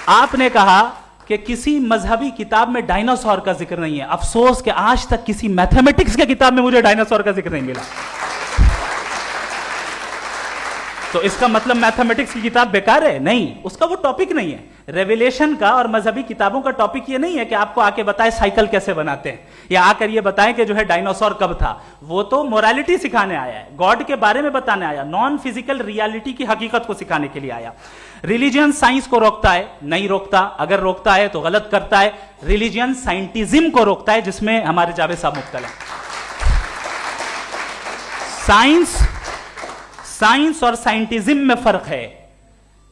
آپ نے کہا کہ کسی مذہبی کتاب میں ڈائناسور کا ذکر نہیں ہے. افسوس کہ آج تک کسی میتھمیٹکس کے کتاب میں مجھے ڈائناسور کا ذکر نہیں ملا. تو اس کا مطلب میتھمیٹکس کی کتاب بیکار ہے؟ نہیں, اس کا وہ ٹاپک نہیں ہے. ریویلیشن کا اور مذہبی کتابوں کا ٹاپک یہ نہیں ہے کہ آپ کو آ کے بتائے سائیکل کیسے بناتے ہیں, یا آ کر یہ بتائیں کہ جو ہے ڈائناسور کب تھا. وہ تو مورالیٹی سکھانے آیا ہے, گاڈ کے بارے میں بتانے آیا, نان فزیکل ریالٹی کی حقیقت کو سکھانے کے لیے آیا. ریلیجن سائنس کو روکتا ہے؟ نہیں روکتا. اگر روکتا ہے تو غلط کرتا ہے. ریلیجن سائنٹزم کو روکتا ہے, جس میں ہمارے جاوید صاحب مبتلا ہیں. سائنس اور سائنٹزم میں فرق ہے.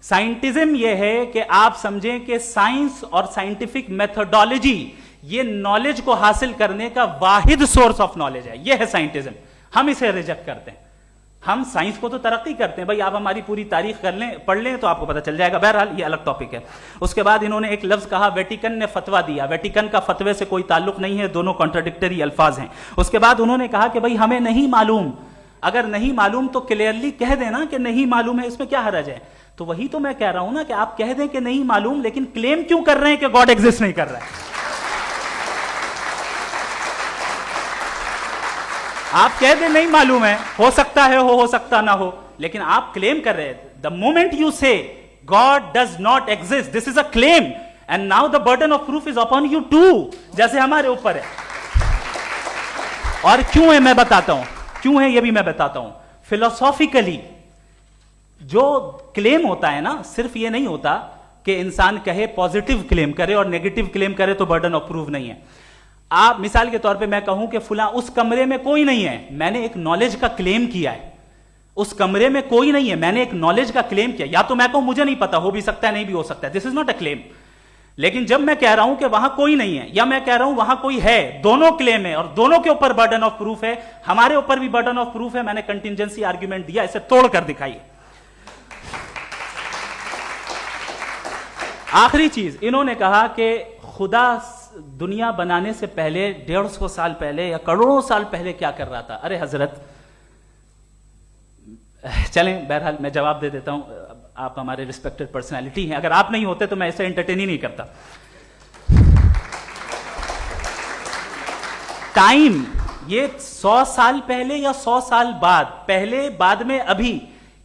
سائنٹزم یہ ہے کہ آپ سمجھیں کہ سائنس اور سائنٹیفک میتھڈالوجی یہ نالج کو حاصل کرنے کا واحد سورس آف نالج ہے. یہ ہے سائنٹزم. ہم اسے ریجیکٹ کرتے ہیں. ہم سائنس کو تو ترقی کرتے ہیں, بھائی آپ ہماری پوری تاریخ کر لیں, پڑھ لیں تو آپ کو پتہ چل جائے گا. بہرحال یہ الگ ٹاپک ہے. اس کے بعد انہوں نے ایک لفظ کہا, ویٹیکن نے فتویٰ دیا. ویٹیکن کا فتوے سے کوئی تعلق نہیں ہے, دونوں کانٹراڈکٹری الفاظ ہیں. اس کے بعد انہوں نے کہا کہ بھائی ہمیں نہیں معلوم. اگر نہیں معلوم تو کلیئرلی کہہ دینا کہ نہیں معلوم ہے, اس میں کیا حرج ہے. تو وہی تو میں کہہ رہا ہوں نا کہ آپ کہہ دیں کہ نہیں معلوم, لیکن کلیم کیوں کر رہے ہیں کہ گاڈ ایگزسٹ نہیں کر رہا ہے. آپ کہہ دیں نہیں معلوم ہے, ہو سکتا ہے ہو سکتا نہ ہو, لیکن آپ کلیم کر رہے ہیں. The moment you say God does not exist, this is a claim, and now the burden of proof is upon you too, جیسے ہمارے اوپر ہے. اور کیوں ہے میں بتاتا ہوں, کیوں ہے یہ بھی میں بتاتا ہوں. فلسافیکلی جو کلیم ہوتا ہے نا, صرف یہ نہیں ہوتا کہ انسان کہے پازیٹیو کلیم کرے اور نیگیٹو کلیم کرے تو برڈن آف پروف نہیں ہے. آپ مثال کے طور پہ میں کہوں کہ فلاں اس کمرے میں کوئی نہیں ہے, میں نے ایک نالج کا کلیم کیا ہے. اس کمرے میں کوئی نہیں ہے, میں نے ایک نالج کا کلیم کیا. یا تو میں کہوں مجھے نہیں پتا, ہو بھی سکتا ہے نہیں بھی ہو سکتا ہے, دس از ناٹ اے کلیم. لیکن جب میں کہہ رہا ہوں کہ وہاں کوئی نہیں ہے, یا میں کہہ رہا ہوں وہاں کوئی ہے, دونوں کلیم ہے اور دونوں کے اوپر برڈن آف پروف ہے. ہمارے اوپر بھی برڈن آف پروف ہے. میں نے کنٹینجنسی آرگیومنٹ دیا, اسے توڑ کر دکھائیے. آخری چیز, انہوں نے کہا کہ خدا دنیا بنانے سے پہلے 150 سال پہلے یا کروڑوں سال پہلے کیا کر رہا تھا. ارے حضرت, چلیں بہرحال میں جواب دے دیتا ہوں. آپ ہمارے ریسپیکٹڈ پرسنالٹی ہیں, اگر آپ نہیں ہوتے تو میں اسے انٹرٹین ہی نہیں کرتا. ٹائم یہ 100 سال پہلے یا 100 سال بعد, پہلے بعد میں ابھی,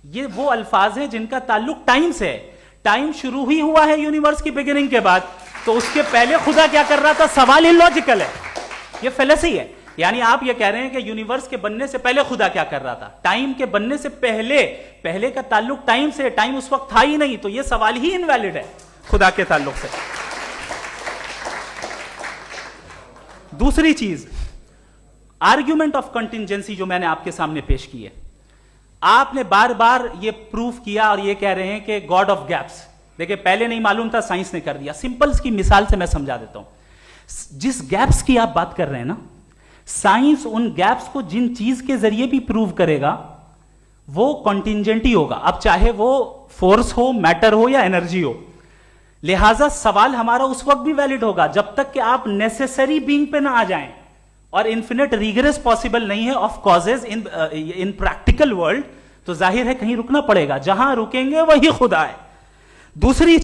یہ وہ الفاظ ہیں جن کا تعلق ٹائم سے ہے. ٹائم شروع ہی ہوا ہے یونیورس کی بگننگ کے بعد, تو اس کے پہلے خدا کیا کر رہا تھا؟ سوال ہی لاجیکل ہے, یہ فیلسی ہے. یعنی آپ یہ کہہ رہے ہیں کہ یونیورس کے بننے سے پہلے خدا کیا کر رہا تھا؟ ٹائم کے بننے سے پہلے کا تعلق ٹائم سے, ٹائم اس وقت تھا ہی نہیں, تو یہ سوال ہی انویلڈ ہے خدا کے تعلق سے. دوسری چیز, آرگیومنٹ آف کنٹینجنسی جو میں نے آپ کے سامنے پیش کی ہے, آپ نے بار بار یہ پروف کیا اور یہ کہہ رہے ہیں کہ گاڈ آف گیپس. دیکھیں پہلے نہیں معلوم تھا, سائنس نے کر دیا. سمپلس کی مثال سے میں سمجھا دیتا ہوں. جس گیپس کی آپ بات کر رہے ہیں نا, سائنس ان گیپس کو جن چیز کے ذریعے بھی پروو کرے گا وہ کنٹینجنٹ ہی ہوگا, اب چاہے وہ فورس ہو, میٹر ہو یا انرجی ہو. لہٰذا سوال ہمارا اس وقت بھی ویلڈ ہوگا جب تک کہ آپ نیسیسری بینگ پہ نہ آ جائیں, اور انفینٹ ریگریس پاسبل نہیں ہے of causes in practical world, تو ظاہر ہے کہیں رکنا پڑے گا. جہاں رکیں گے وہی خدا ہے. دوسری